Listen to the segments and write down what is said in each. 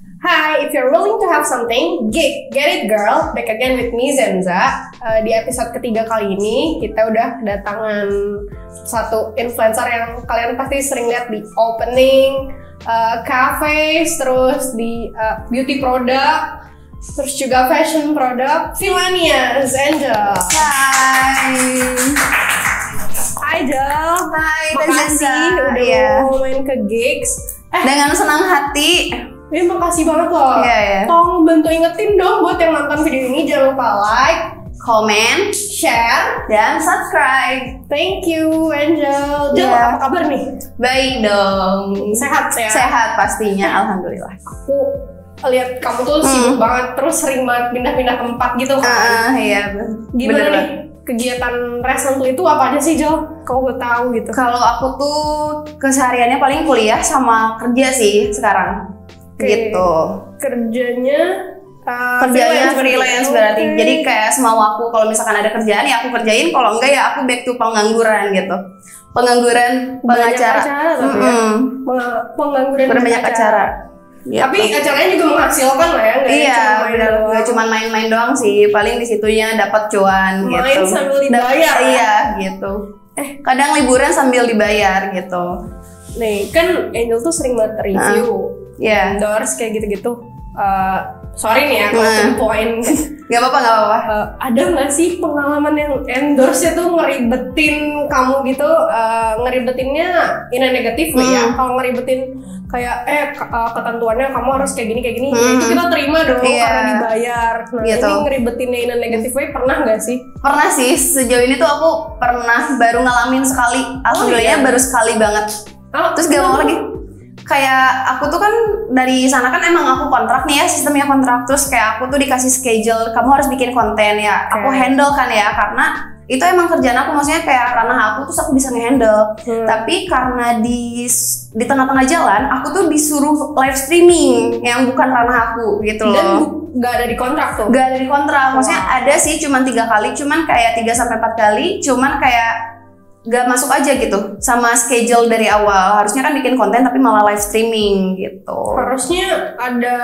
Hi, if you're willing to have something, get it girl. Back again with me Zenza. Di episode ketiga kali ini kita udah kedatangan satu influencer yang kalian pasti sering lihat di opening cafes, terus di beauty product, terus juga fashion product. Villania Zenza. Hai Jel. Hai, makasih udah main ke gigs. Dengan senang hati. Makasih banget loh. Tolong bantu ingetin dong buat yang nonton video ini, jangan lupa like, comment, share, dan subscribe. Thank you, Angel. Jel, apa kabar nih? Baik dong. Sehat. Sehat pastinya, alhamdulillah. Aku lihat kamu tuh sibuk banget, terus sering banget pindah-pindah tempat gitu kan? Iya. Gimana nih? Kegiatan recently itu apa aja sih, Jel? Kau gue tahu gitu. Kalau aku tuh kesehariannya paling kuliah sama kerja sih sekarang. Gitu. Kerjanya freelance berarti. Jadi kayak semau aku, kalau misalkan ada kerjaan ya aku kerjain, kalau enggak ya aku back to pengangguran gitu. Pengangguran pengacara. Pengangguran berbanyak acara. Gitu. Tapi acaranya juga menghasilkan lah ya, nggak cuma main-main doang sih, paling disitunya dapat cuan gitu. Main sambil dibayar. Iya gitu. Kadang liburan sambil dibayar gitu. Nih kan Angel tuh sering banget review, endorse kayak gitu-gitu. Sorry nih ya kalau to the point. Gak apa-apa. Ada nggak sih pengalaman yang endorse-nya tuh ngeribetin kamu gitu? Ngeribetinnya in a negative way ya. Kalau ngeribetin kayak ketentuannya kamu harus kayak gini, itu kita terima dong karena dibayar. Nah gitu. Ini ngeribetinnya in a negative way pernah nggak sih? Pernah sih, sejauh ini tuh aku pernah baru ngalamin sekali. Alhamdulillahnya baru sekali banget. Terus gak mau lagi. Kayak aku tuh kan dari sana kan emang aku kontrak nih ya, sistemnya kontrak. Terus kayak aku tuh dikasih schedule, kamu harus bikin konten ya. Aku handle kan ya, karena itu emang kerjaan aku, maksudnya kayak ranah aku, terus aku bisa nge-handle. Tapi karena di tengah-tengah jalan aku tuh disuruh live streaming yang bukan ranah aku gitu loh. Dan gak ada di kontrak tuh? Gak ada di kontrak, maksudnya ada sih cuman 3 kali, cuman kayak 3-4 kali, cuman kayak gak masuk aja gitu sama schedule dari awal. Harusnya kan bikin konten tapi malah live streaming gitu. Harusnya ada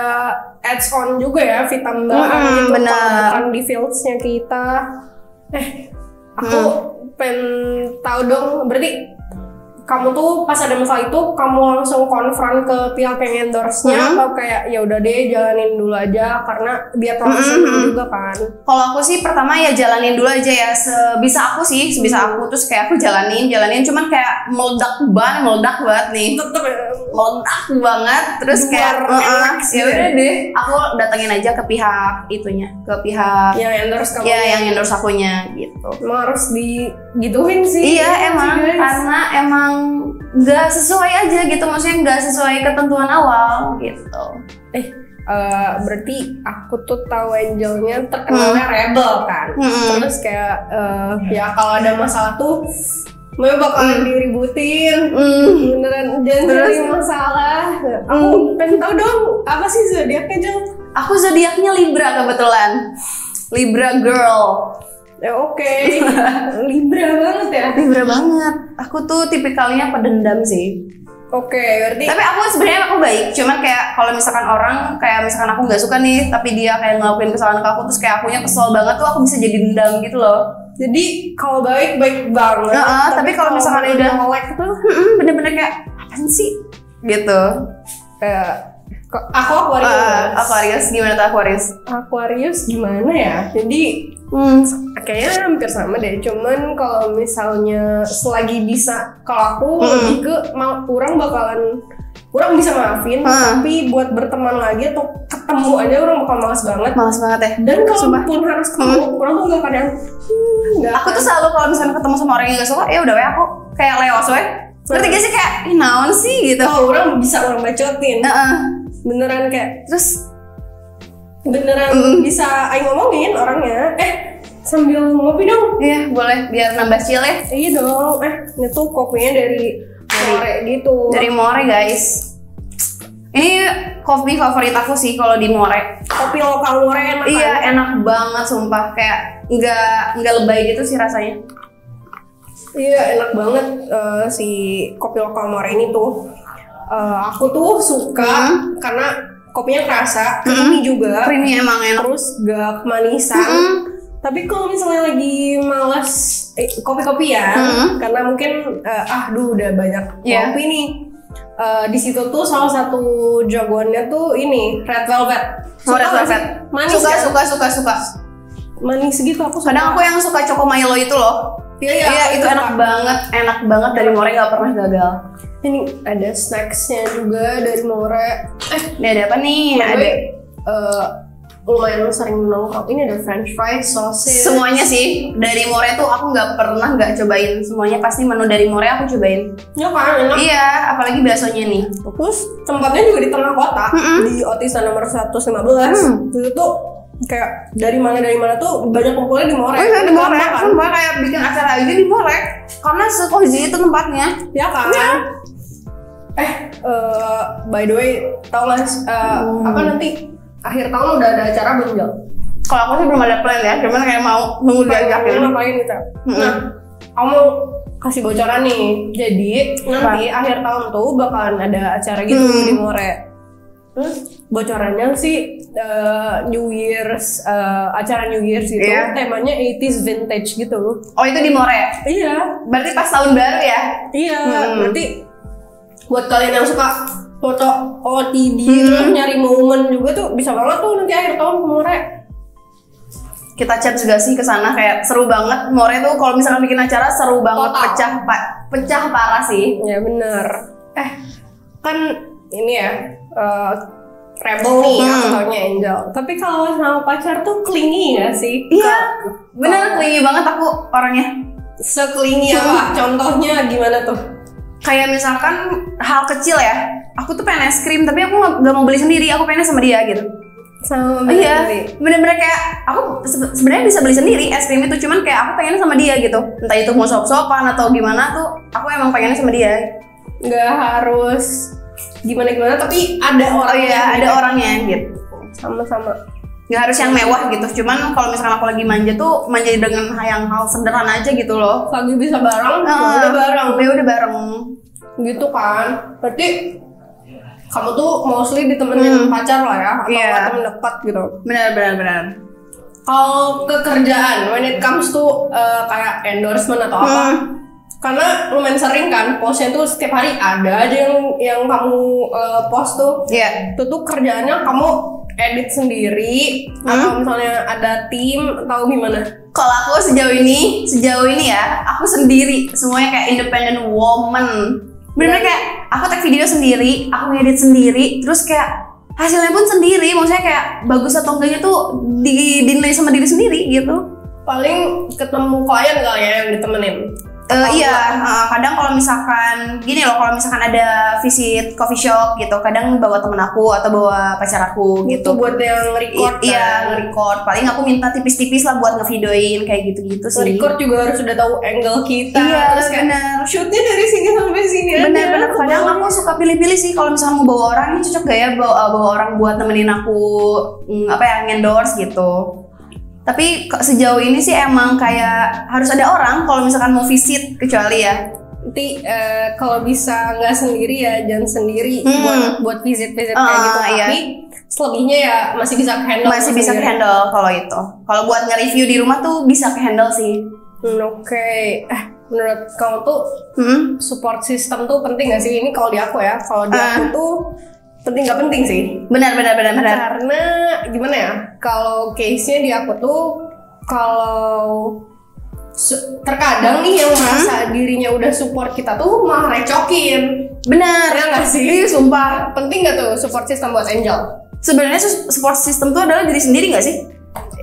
ads on juga ya, vitamin gitu. Bener. Bukan di fields-nya kita. Aku pengen tahu dong, berarti kamu tuh pas ada masalah itu kamu langsung konfront ke pihak yang endorse-nya atau kayak ya udah deh jalanin dulu aja karena biar profesional juga kan? Kalau aku sih pertama ya jalanin dulu aja ya, sebisa aku sih, terus kayak aku jalanin cuman kayak meledak banget nih. Meledak banget terus kayak ya udah deh, aku datengin aja ke pihak itunya, ke pihak yang endorse kamu. Ya, yang endorse akunya gitu. Emang harus digituin sih. Iya emang, karena emang nggak sesuai aja gitu, maksudnya nggak sesuai ketentuan awal gitu. Berarti aku tuh tahu Angelnya terkenalnya rebel kan. Terus kayak ya kalau ada masalah tuh mau bakalan diributin, beneran jadi masalah. Aku pengen tahu dong, apa sih zodiaknya Jel? Aku zodiaknya Libra kebetulan, Libra girl. Oke. Libra banget ya? Libra banget. Aku tuh tipikalnya pendendam sih. Oke, berarti. Tapi aku sebenarnya aku baik. Cuman kayak kalau misalkan orang kayak misalkan aku nggak suka nih, tapi dia kayak ngelakuin kesalahan ke aku, terus kayak akunya kesel banget tuh, aku bisa jadi dendam gitu loh. Jadi kalau baik banget. Tapi kalau misalkan udah nge-like tuh, bener-bener kayak apaan sih? Gitu. Aku Aquarius. Gimana tuh Aquarius? Aquarius gimana ya? Jadi kayaknya hampir sama deh. Cuman kalau misalnya selagi bisa, kalau aku lebih ke orang bisa maafin, tapi buat berteman lagi atau ketemu aja orang bakal malas banget ya. Dan kalaupun harus ketemu, orang tuh gak akan yang aku tuh selalu kalau misalnya ketemu sama orang yang gak suka, ya udah we aku kayak leos we. Ngerti gak sih kayak naon sih gitu. Orang bisa orang bacotin. Beneran kayak terus beneran bisa aing ngomongin orangnya. Sambil ngopi dong. Iya, boleh biar nambah chill ya. Iya dong. Ini tuh kopinya dari More gitu. Dari More, guys. Ini kopi favorit aku sih kalau di More. Kopi lokal More enak. Iya, enak banget sumpah, kayak nggak lebay gitu sih rasanya. Iya, enak banget si kopi lokal More ini tuh. Aku tuh suka karena kopinya kerasa, creamy juga. Creamy emang enak. Terus gak kemanisan. Tapi kalau misalnya lagi malas kopi-kopian, karena mungkin udah banyak kopi nih. Di situ tuh salah satu jagoannya tuh ini Red Velvet. Red Velvet. Manis suka. Manis gitu aku suka. Kadang aku yang suka Choco Milo itu loh. Iya, itu enak banget dari More, nggak pernah gagal. Ini ada snacksnya juga dari More. Ini ada apa nih? Ada lumayan sering nongkrong. Ini ada French fries, sosis. Semuanya sih dari More tuh aku nggak cobain. Semuanya pasti menu dari More aku cobain. Ya kan, enak. Iya, apalagi baksonya nih. Terus tempatnya juga di tengah kota, di Otisa nomor 115. Itu tuh kayak dari mana tuh banyak kumpulnya di More. Di More kan? Sumpah kayak bikin acara aja di More. Karena secozy itu tempatnya. Ya kan? Ya. By the way, tau gak apa nanti akhir tahun udah ada acara belum, Jal? Kalau aku sih belum ada plan ya, cuman kayak mau nunggu diajakin. Ngapain gitu? Nah, kamu kasih bocoran nih. Jadi nanti akhir tahun tuh bakalan ada acara gitu di More. Terus bocorannya sih New Year's, acara New Year's itu temanya 80s vintage gitu. Oh, itu di More? Iya. Berarti pas tahun baru ya? Iya. Berarti buat kalian yang suka foto OOTD terus nyari momen juga tuh bisa banget tuh nanti akhir tahun ke More. Kita chat juga sih ke sana, kayak seru banget. More tuh kalau misalkan bikin acara seru banget, pecah parah sih. Ya bener. Kan ini ya rebel nih aku taunya Angel. Tapi kalau sama pacar tuh clingy gak sih? Iya, bener clingy banget aku orangnya. Se-clingy apa? Contohnya gimana tuh? Kayak misalkan hal kecil ya, aku tuh pengen es krim tapi aku gak mau beli sendiri, aku pengen sama dia gitu. Sama sendiri? Bener-bener kayak aku sebenarnya bisa beli sendiri es krim itu, cuman kayak aku pengennya sama dia gitu. Entah itu mau sop-sopan atau gimana tuh, aku emang pengennya sama dia. Gak harus gimana tapi ada orangnya. Ada orangnya gitu. Sama-sama. Gak harus yang mewah gitu, cuman kalau misalkan aku lagi manja tuh manja dengan hal sederhana aja gitu loh. Lagi bisa bareng, udah bareng gitu kan. Berarti kamu tuh mostly ditemenin pacar lah ya, atau temen dekat gitu. Benar. Kalau ke kerjaan, when it comes to kayak endorsement atau apa, karena lumayan sering kan postnya tuh setiap hari ada aja yang kamu post tuh. Itu tuh kerjaannya kamu edit sendiri atau misalnya ada tim atau gimana? Kalau aku sejauh ini ya, aku sendiri, semuanya kayak independent woman. Bener-bener kayak aku take video sendiri, aku ngedit sendiri, terus kayak hasilnya pun sendiri. Maksudnya kayak bagus atau enggaknya tuh dinilai sama diri sendiri gitu. Paling ketemu klien kali ya yang ditemenin. Kadang kalau misalkan gini loh, kalau misalkan ada visit coffee shop gitu, kadang bawa temen aku atau bawa pacar aku gitu. Buat yang record nge-record. Paling aku minta tipis-tipis lah buat ngevideoin kayak gitu-gitu sih. Record juga harus udah tahu angle kita. Terus kayak shootnya dari sini sampai sini. Bener. Kadang aku suka pilih-pilih sih kalau misalkan mau bawa orang, ini cocok gak ya bawa orang buat nemenin aku endorse gitu. Tapi sejauh ini sih emang kayak harus ada orang kalau misalkan mau visit, kecuali ya. Nanti kalau bisa nggak sendiri ya jangan sendiri buat visit kayak gitu. Tapi selebihnya ya masih bisa ke-handle. Masih bisa ke-handle kalau itu. Kalau buat nge-review di rumah tuh bisa ke-handle sih. Oke. Menurut kamu tuh support system tuh penting nggak sih? Ini kalau di aku ya. Kalau di aku tuh penting nggak penting sih? Benar. Karena gimana ya? Kalau case-nya di aku tuh kalau terkadang nih yang merasa dirinya udah support kita tuh malah recokin. Benar. Ya nggak sih? Sumpah. Penting nggak tuh support system buat Angel? Sebenarnya support system tuh adalah diri sendiri nggak sih?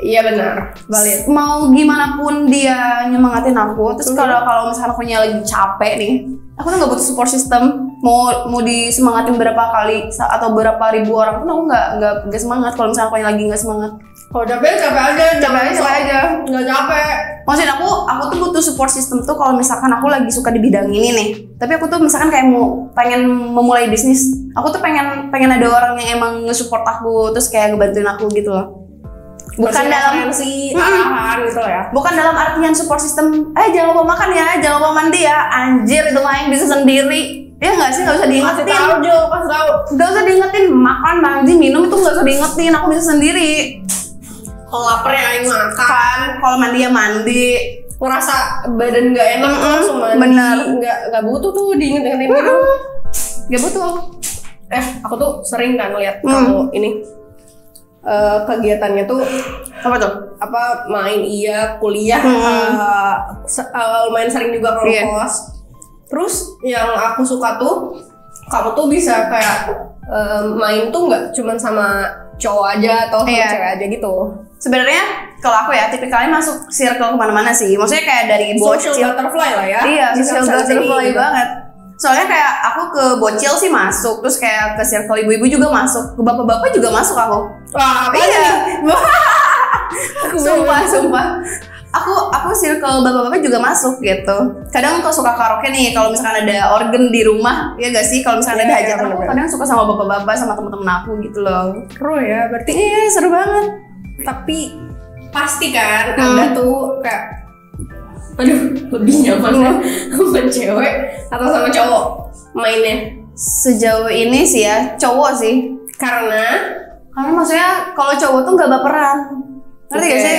Iya benar. Valid. Mau gimana pun dia nyemangatin aku. Terus kalau misalnya aku lagi capek nih, aku tuh nggak butuh support system. Mau disemangatin berapa kali atau berapa ribu orang pun aku nggak semangat kalau misalnya aku lagi nggak semangat. Kalau capek aja. Nggak capek. Maksudnya aku tuh butuh support system tuh kalau misalkan aku lagi suka di bidang ini nih. Tapi aku tuh misalkan kayak pengen memulai bisnis, aku tuh pengen ada orang yang emang nge-support aku terus kayak ngebantuin aku gitu loh. Bukan dalam arahan gitu ya. Bukan dalam artian support system, jangan lupa makan ya, jangan lupa mandi ya. Anjir, itu mah yang bisa sendiri. Ya nggak sih, nggak usah diingetin. Kasih tahu. Nggak usah diingetin, makan, mandi, minum itu nggak usah diingetin, aku bisa sendiri. Kalau lapar ya aing makan, kalau mandi ya mandi. ngerasa badan nggak enak langsung mandi. Bener. Nggak butuh tuh diinget-ingetin gitu. Gak butuh. Aku tuh sering kan lihat kamu ini kegiatannya tuh Apa tuh? apa main iya, kuliah lumayan sering juga kalau kos. Terus yang aku suka tuh kamu tuh bisa kayak main tuh nggak cuman sama cowok aja atau sama cewek aja gitu. Sebenarnya kalau aku ya tipikalnya masuk circle kemana-mana sih. Maksudnya kayak dari social butterfly lah ya. Iya, social butterfly gitu. banget. Soalnya kayak aku ke bocil sih masuk, terus kayak ke circle ibu-ibu juga masuk, ke bapak-bapak juga masuk aku. Wah, iya. Sumpah. Aku circle bapak-bapak juga masuk gitu. Kadang kalau suka karaoke nih, kalau misalkan ada organ di rumah, ya gak sih? Kalau misalkan ada hajatan, aku kadang suka sama bapak-bapak sama teman-teman aku gitu loh. Seru ya, berarti iya seru banget. Tapi pasti kan ada tuh kayak lebih nyaman sama cewek atau sama cowok mainnya? Sejauh ini sih ya cowok sih. Karena maksudnya kalau cowok tuh nggak baperan. Ngerti gak sih?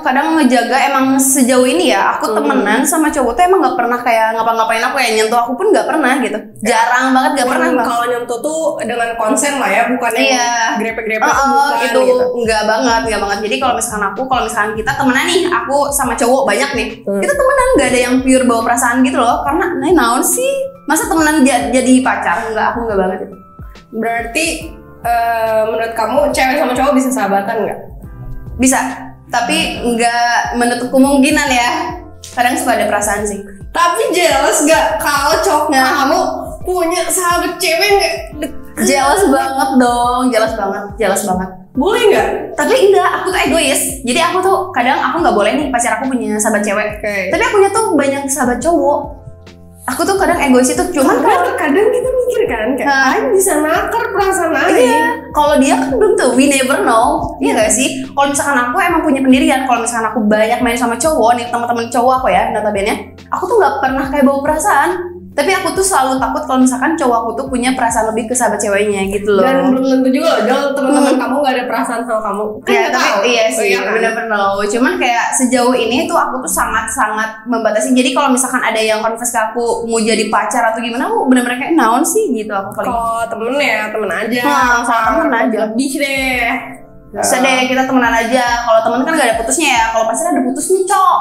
Kadang ngejaga emang sejauh ini ya aku temenan sama cowok tuh emang nggak pernah kayak ngapa-ngapain aku ya, nyentuh aku pun nggak pernah gitu. Jarang banget nggak pernah. Kalau nyentuh tuh dengan konsen lah ya, bukannya grepe-grepe itu gitu. Nggak banget. Jadi kalau misalkan kita temenan nih, aku sama cowok banyak nih, kita temenan nggak ada yang pure bawa perasaan gitu loh. Karena naon sih, masa temenan jadi pacar? Aku nggak banget itu. Berarti menurut kamu cewek sama cowok bisa sahabatan nggak? Bisa, tapi nggak menutup kemungkinan ya. Kadang suka ada perasaan sih. Tapi jealous gak kalau cowok kamu punya sahabat cewek nggak? Jealous banget dong, jealous banget. Boleh nggak? Tapi enggak, aku tuh egois. Jadi aku tuh kadang aku nggak boleh nih pacar aku punya sahabat cewek. Tapi aku punya tuh banyak sahabat cowok. Aku tuh kadang egois itu, cuman kadang kita mikir kan kayak bisa nakar perasaan aja. Iya, kalau dia kan belum tuh, we never know. Iya gak sih? Kalau misalkan aku emang punya pendirian, kalau misalkan aku banyak main sama cowok nih, teman-teman cowok aku ya, notabene, aku tuh nggak pernah kayak bawa perasaan. Tapi aku tuh selalu takut kalau misalkan cowok aku tuh punya perasaan lebih ke sahabat ceweknya gitu loh. Dan belum tentu juga loh, teman-teman kamu nggak ada perasaan sama kamu. Kan ya, tapi iya sih, bener-bener loh. Cuman kayak sejauh ini tuh aku tuh sangat-sangat membatasi. Jadi kalau misalkan ada yang confess ke aku mau jadi pacar atau gimana, aku bener-bener kayak naon sih gitu aku paling. Kalau temen ya temen aja. Kalau temen aja. Lebih deh. Bisa deh kita temenan aja. Kalau temen kan nggak ada putusnya ya. Kalau pacar ada putusnya cok.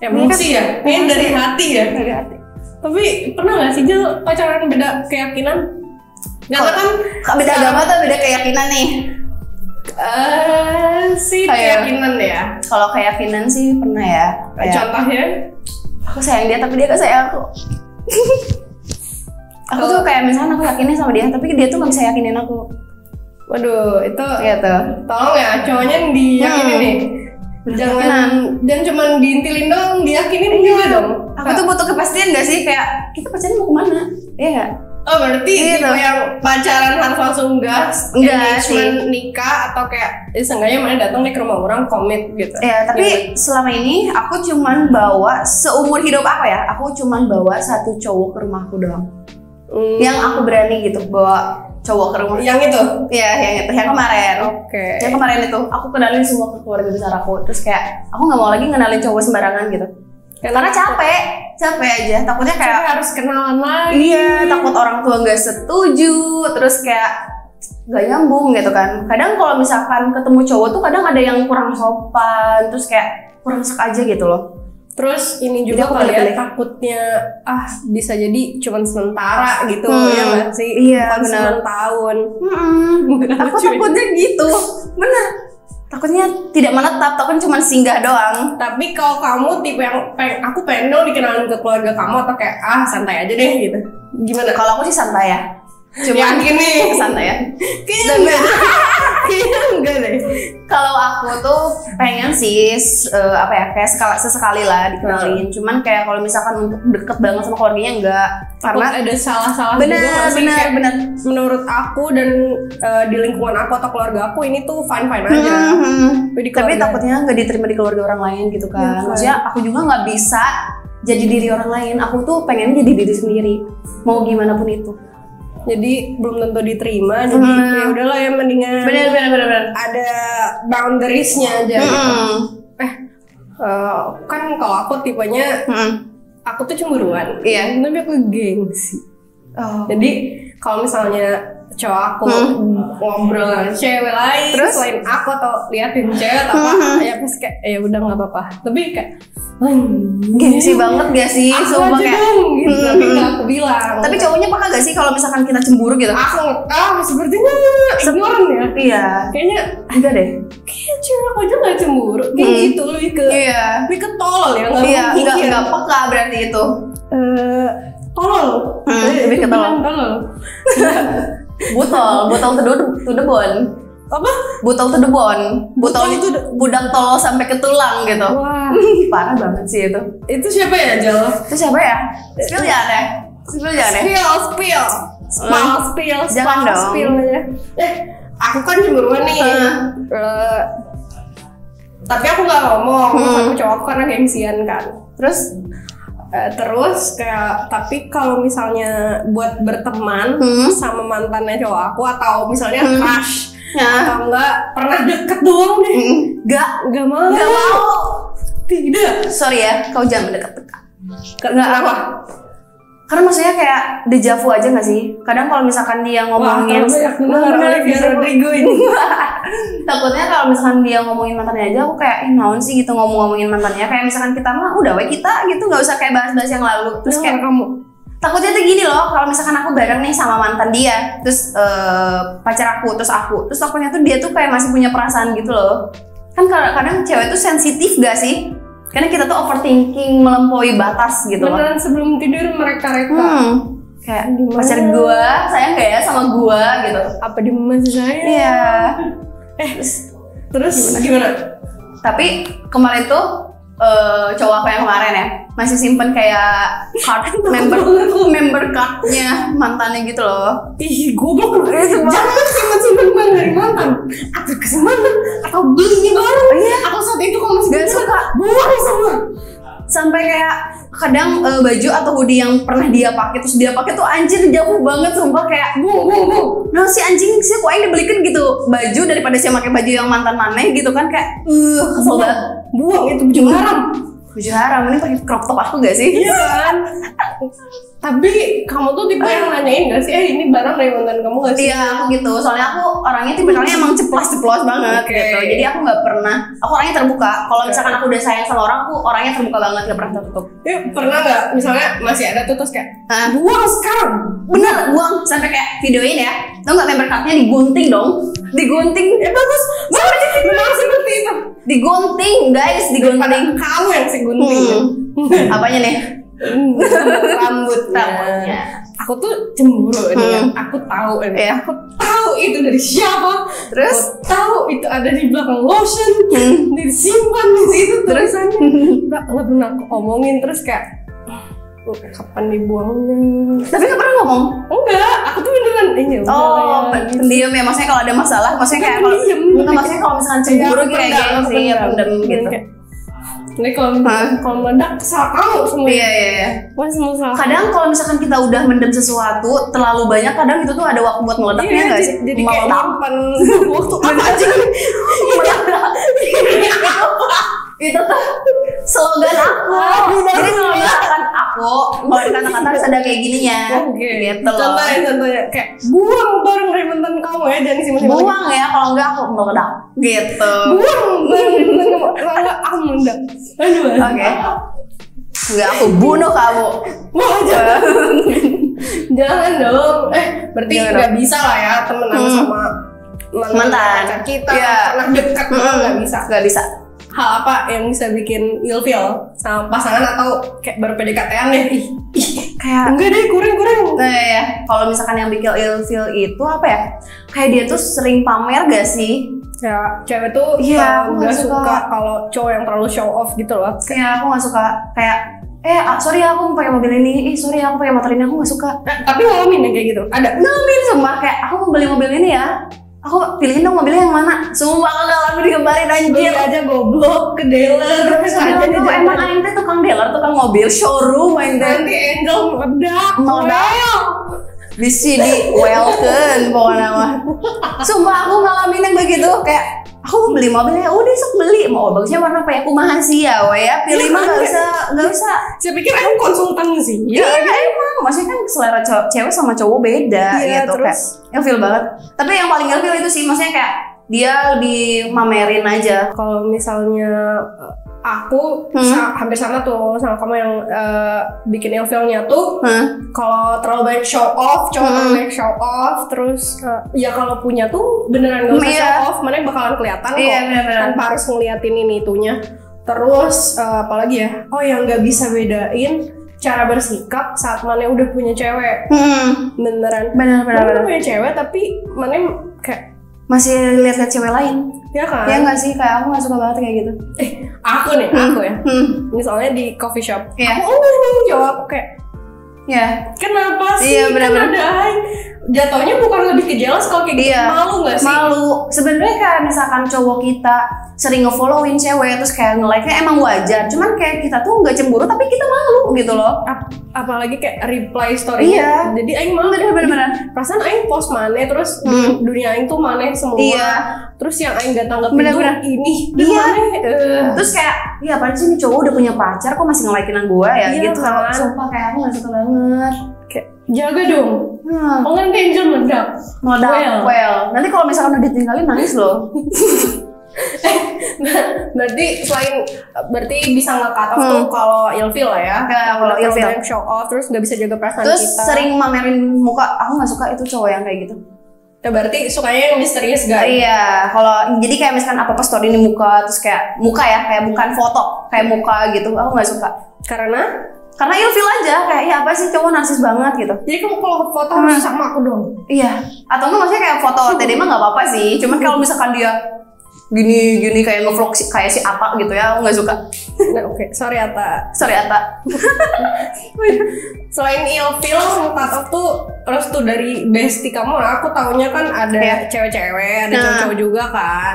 Emosi ya. Ini dari hati ya. Dari hati. Tapi pernah gak sih Jel pacaran beda keyakinan? Kan beda agama atau beda keyakinan nih? Keyakinan ya. Kalau keyakinan sih pernah ya. Contohnya? Aku sayang dia tapi dia gak sayang aku. Aku tuh kayak misalnya aku yakinnya sama dia tapi dia tuh gak bisa yakinin aku. Waduh, itu gitu. Tolong ya cowoknya yang diyakinin nih. Jangan cuman diintilin doang, diyakinin juga dong. Aku tuh butuh kepastian gak sih kayak kita pacaran mau kemana? Iya gak? Oh berarti gitu. Yang pacaran harus langsung gas, engagement, nikah atau kayak seenggaknya mana datang nih ke rumah orang komit gitu. Ya tapi selama ini aku cuman bawa seumur hidup aku ya, aku cuman bawa satu cowok ke rumahku doang. Yang aku berani gitu bawa cowok ke rumah. Yang itu? Iya, yang kemarin. Oke. Yang kemarin itu aku kenalin semua ke keluarga besar aku. Terus kayak aku nggak mau lagi ngenalin cowok sembarangan gitu. Karena capek aja. Takutnya kayak harus kenalan lagi. Iya, takut orang tua nggak setuju. Terus kayak nggak nyambung gitu kan. Kadang kalau misalkan ketemu cowok tuh kadang ada yang kurang sopan. Terus kayak kurang sek aja gitu loh. Terus ini juga kali ya takutnya bisa jadi cuman sementara gitu ya nggak sih? Iya benar. Tahun. Aku takutnya gitu, bener. Takutnya tidak menetap, takutnya cuma singgah doang. Tapi kalau kamu tipe yang aku pengen dong dikenalin ke keluarga kamu atau kayak santai aja deh gitu. Gimana? Kalau aku sih santai ya. Cuma gini santai ya. Kayaknya enggak deh. Kalau aku tuh pengen sih kayak sesekali lah dikenalin. Cuman kayak kalau misalkan untuk deket banget sama keluarganya enggak. Karena ada salah-salah juga. Bener. Menurut aku dan di lingkungan aku atau keluarga aku ini tuh fine-fine aja. Tapi takutnya nggak diterima di keluarga orang lain gitu kan. Maksudnya aku juga nggak bisa jadi diri orang lain. Aku tuh pengen jadi diri sendiri. Mau gimana pun itu. Jadi belum tentu diterima. Jadi ya udahlah ya, mendingan Bener. ada boundariesnya aja. Gitu. Kan kalau aku tipenya aku tuh cemburuan. Iya. Tapi aku gengsi. Jadi kalau misalnya cowok aku ngobrol sama cewek lain terus selain aku atau liatin cewek atau apa, ya pas kayak ya udah nggak apa-apa. Tapi kayak gengsi banget gak sih? Aku Sumpah aja kayak dong, gitu. Tapi nggak aku bilang. Tapi cowoknya peka gak sih kalau misalkan kita cemburu gitu? Aku sepertinya ignoran ya. Iya. Kayaknya enggak deh. Kayak cewek aku aja nggak cemburu. Kayak gitu lebih ke tolol ya. Iya, nggak peka berarti itu. Tolol. Lebih ke tolol. Botol to the bone. Apa? Botol to the bone. Botol itu budak tolol sampai ke tulang gitu. Wah, parah banget sih itu. Itu siapa ya, Jal? Itu siapa ya? Spill jangan deh. Spill. Jangan dong. Spill aja. Aku kan cemburuan nih. Tapi aku nggak ngomong sama cowok karena gengsian kan. Terus kayak, tapi kalau misalnya buat berteman sama mantannya cowok aku atau misalnya crush atau enggak pernah deket doang deh, nggak mau. Tidak. Sorry ya, kau jangan mendekat-dekat. Nggak apa? Karena maksudnya kayak dejavu aja nggak sih? Kadang kalau misalkan dia ngomongin Rodrigo ini. Takutnya kalau misalkan dia ngomongin mantannya aja, aku kayak naon sih gitu ngomongin mantannya. Kayak misalkan kita mah udah kita gitu, nggak usah kayak bahas-bahas yang lalu. Terus kayak kamu takutnya tuh gini loh, kalau misalkan aku bareng nih sama mantan dia, terus pacar aku, terus takutnya tuh dia tuh kayak masih punya perasaan gitu loh. Kan kadang cewek tuh sensitif gak sih? Karena kita tuh overthinking melampaui batas gitu loh. Beneran sebelum tidur mereka kayak pacar gua sayang gak ya sama gua gitu. Apa dia masih sayang? Iya. Terus gimana? Tapi kemarin tuh cowok aku yang kemarin ya masih simpen kayak card member cardnya mantannya gitu loh. Ih, goblok. Jangan simpen bang dari mantan. Atau kasih mantan atau beli baru. Aku saat itu kalau masih gak suka buang semua. Sampai kayak kadang baju atau hoodie yang pernah dia pakai terus dia pakai tuh anjir jauh banget sumpah kayak buang. Nah si anjing sih kok yang dibelikan gitu baju daripada saya pakai baju yang mantan maneh gitu kan kayak kesel banget. Buang itu baju haram. Baju haram ini pakai crop top aku gak sih? Iya kan. Tapi kamu tuh tipe yang nanyain gak sih, ini barang dari mantan kamu gak sih? Iya aku gitu, soalnya aku orangnya tipikalnya emang ceplos banget gitu. Jadi aku gak pernah, aku orangnya terbuka. Kalau misalkan aku udah sayang sama orang, aku orangnya terbuka banget, gak pernah tertutup. Pernah gak, misalnya masih ada tuh terus kayak buang sekarang. Bener, buang. Sampai kayak videoin ya, tau gak member cardnya digunting dong. Digunting, bagus. Memang seperti itu. Digunting guys, digunting. Kamu yang sih gunting. Apanya nih? Rambutnya. Aku tuh cemburu nih. Aku tahu ini. Aku tahu itu dari siapa. Terus aku tahu itu ada di belakang lotion. Disimpan di situ tulisannya. Nggak pernah aku omongin terus kayak kapan dibuangnya. Tapi nggak pernah ngomong? Enggak, aku tuh beneran pendiam ya, maksudnya kalau ada masalah, maksudnya kayak maksudnya kalau misalkan cemburu kayak gengsi ya pendem gitu. Ini kalau meledak salah kamu semua. Iya. Salah. Kadang kalau misalkan kita udah mendem sesuatu terlalu banyak, kadang itu tuh ada waktu buat meledaknya nggak sih? Jadi kayak nyimpan waktu apa aja. Meledak. Itu tuh slogan aku. Jadi kalau misalkan aku mau kata-kata harus ada kayak gininya. Gitu loh. Contohnya kayak buang barang dari mantan kamu ya, jangan disimpan. Buang ya, kalau enggak aku meledak. Gitu. Buang barang dari mantan kamu. Kalau enggak aku meledak. Aduh. Oke. Enggak, aku bunuh kamu. Wah, jangan dong. Berarti nggak bisa lah ya temenan sama mantan kita. Pernah dekat nggak bisa. Nggak bisa. Hal apa yang bisa bikin ilfeel sama pasangan atau kayak baru PDKT-an deh? Kayak enggak deh, kurang. Nah ya, kalau misalkan yang bikin ilfeel itu apa ya? Kayak dia tuh sering pamer gak sih? Ya, cewek tuh nggak suka kalau cowok yang terlalu show off gitu loh. Kayak aku nggak suka kayak sorry aku mau pakai mobil ini, sorry aku pakai motor ini, aku nggak suka. Tapi ngalamin kayak gitu? Ada? Ngalamin sumpah, kayak aku mau beli mobil ini ya. Aku pilihin dong mobilnya yang mana. Sumpah aku ngalamin digambarin anjir. Beli aja goblok ke dealer. Terus emang aing teh tukang dealer, tukang mobil showroom aing teh. Nanti Angel meledak. Bisa di welcome pokoknya mah. Sumpah aku ngalamin yang begitu kayak aku mau beli mobil ya udah sok beli mau bagusnya warna apa ya aku mahasiswa ya pilih mah nggak usah. Saya pikir aku konsultan sih. Iya emang maksudnya kan selera cewek sama cowok beda gitu terus. Kayak ilfil banget. Tapi yang paling ilfil itu sih maksudnya kayak dia lebih mamerin aja. Kalau misalnya aku hampir sama tuh sama kamu yang bikin ilfilnya tuh kalau terlalu banyak show off, cowok banyak show off, terus ya kalau punya tuh beneran gak usah show off, mana bakalan kelihatan kok tanpa harus ngeliatin ini itunya. Terus apalagi ya, yang nggak bisa bedain cara bersikap saat mana udah punya cewek, beneran udah punya cewek tapi mana kayak masih lihat cewek lain. Ya kan? Ya nggak sih, kayak aku nggak suka banget kayak gitu. Aku ya. Misalnya di coffee shop, aku jawab kayak, ya kenapa sih? Iya benar-benar. Jatuhnya bukan lebih ke jealous kalau kayak gitu, malu nggak sih? Malu. Sebenarnya kayak misalkan cowok kita sering nge-followin cewek terus kayak nge-like-nya emang wajar. Cuman kayak kita tuh nggak cemburu tapi kita malu gitu loh. Apalagi kayak reply story-nya. Jadi aing malu bener-bener. Perasaan aing post maneh terus dunia aing tuh maneh semua. Terus yang aing gak tanggepin tuh ini. Terus kayak, ya apaan sih ini cowok udah punya pacar kok masih nge-like-inan gue ya gitu. Sumpah kayak aku gak suka banget. Kayak jaga dong. Kan angel meledak. Well. Nanti kalau misalkan udah ditinggalin nangis loh. berarti bisa nge-cut off tuh kalau ilfil lah ya. Kalau ilfil show off terus nggak bisa jaga perasaan terus kita. Sering mamerin muka, aku nggak suka itu cowok yang kayak gitu. Ya berarti sukanya yang misterius gak? Iya, kalau jadi kayak misalkan apa story ini muka terus kayak muka ya, kayak bukan foto, kayak muka gitu, aku nggak suka. Karena ilfil aja, kayak ya apa sih cowok narsis banget gitu. Jadi kamu kalau foto harus sama aku dong? Iya, atau enggak maksudnya kayak foto TD mah nggak apa-apa sih. Cuman kalau misalkan dia gini kayak ngevlog kayak si Ata gitu ya, aku nggak suka. Nah, oke. Sorry Ata. Selain ilfil, nge-cut tuh restu dari bestie kamu. Nah, aku taunya kan ada cewek-cewek, ada cowok-cowok juga kan.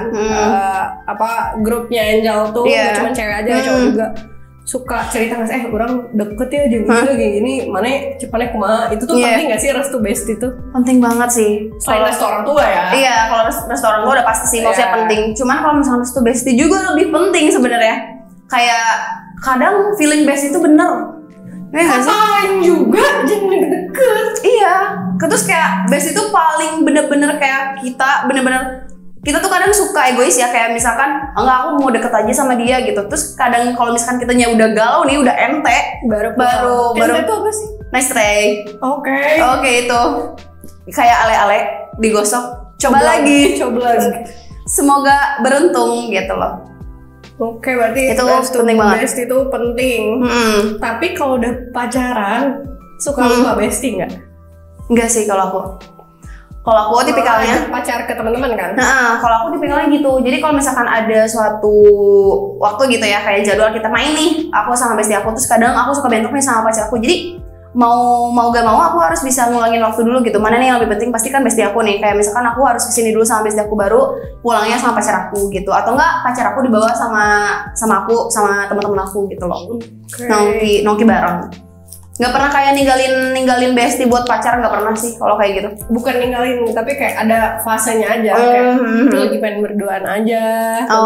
Grupnya Angel tuh gak cuma cewek aja, cowok juga. Suka cerita nggak orang deket ya kayak gini mana cepatnya kumaha itu tuh penting nggak sih restu bestie tuh? Penting banget sih. Selain restu orang tua ya? Iya, kalau restu orang tua udah pasti sih maksudnya penting. Cuman kalau misalnya restu bestie juga lebih penting sebenarnya. Kayak kadang feeling bestie itu bener. Katain juga jangan deket. Iya, terus kayak bestie itu paling bener-bener kayak kita tuh kadang suka egois ya, kayak misalkan enggak aku mau deket aja sama dia gitu. Terus kadang kalau misalkan kitanya udah galau nih, udah ente baru ente itu apa sih? Nice try. Oke itu kayak ale-ale digosok, coba lagi. Semoga beruntung gitu loh. Oke, berarti itu penting banget. Bestie itu penting. Tapi kalau udah pacaran suka lupa bestie nggak? Enggak sih kalau aku tipikalnya pacar ke teman-teman kan? Kalau aku tipikalnya gitu. Jadi kalau misalkan ada suatu waktu gitu ya, kayak jadwal kita main nih, aku sama bestie aku, terus kadang aku suka bentrok nih sama pacar aku. Jadi mau gak mau aku harus bisa ngulangin waktu dulu gitu. Mana nih yang lebih penting, pasti kan bestie aku nih. Kayak misalkan aku harus kesini dulu sama bestie aku, baru pulangnya sama pacar aku gitu. Atau enggak pacar aku dibawa sama aku sama teman-teman aku gitu loh. Nongki bareng. Nggak pernah kayak ninggalin bestie buat pacar, nggak pernah sih kalau kayak gitu. Bukan ninggalin, tapi kayak ada fasenya aja, kayak lagi pengen berduaan aja.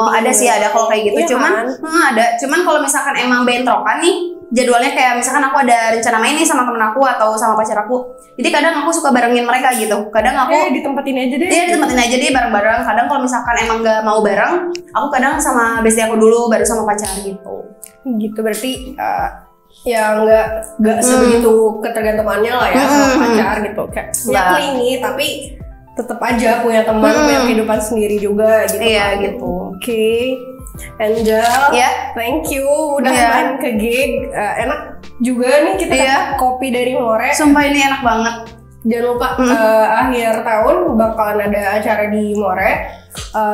Ada sih, ada kalau kayak gitu. Cuman kalau misalkan emang bentrokan nih jadwalnya, kayak misalkan aku ada rencana main nih sama temen aku atau sama pacar aku, jadi kadang aku suka barengin mereka gitu. Kadang aku ditempatin aja deh. Iya, ditempatin aja deh bareng-bareng. Kadang kalau misalkan emang nggak mau bareng, aku kadang sama bestie aku dulu baru sama pacar gitu. Gitu berarti ya nggak sebegitu ketergantungannya lah ya sama pacar gitu, kayak nggak clingy tapi tetap aja punya teman, punya kehidupan sendiri juga gitu. Iya gitu. Oke. Angel, thank you udah main ke gig. Enak juga nih kita dapat kopi dari More. Sumpah ini enak banget. Jangan lupa akhir tahun bakalan ada acara di More,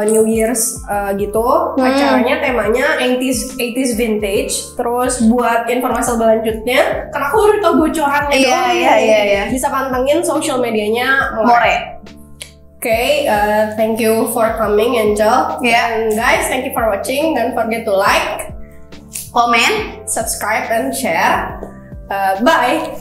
New Year's gitu. Acaranya temanya 80s vintage. Terus buat informasi berlanjutnya, karena aku udah tau bocorannya doang. Iya. Bisa pantengin social medianya More. Okay, thank you for coming, Angel. And guys, thank you for watching. Don't forget to like, comment, subscribe, and share. Bye.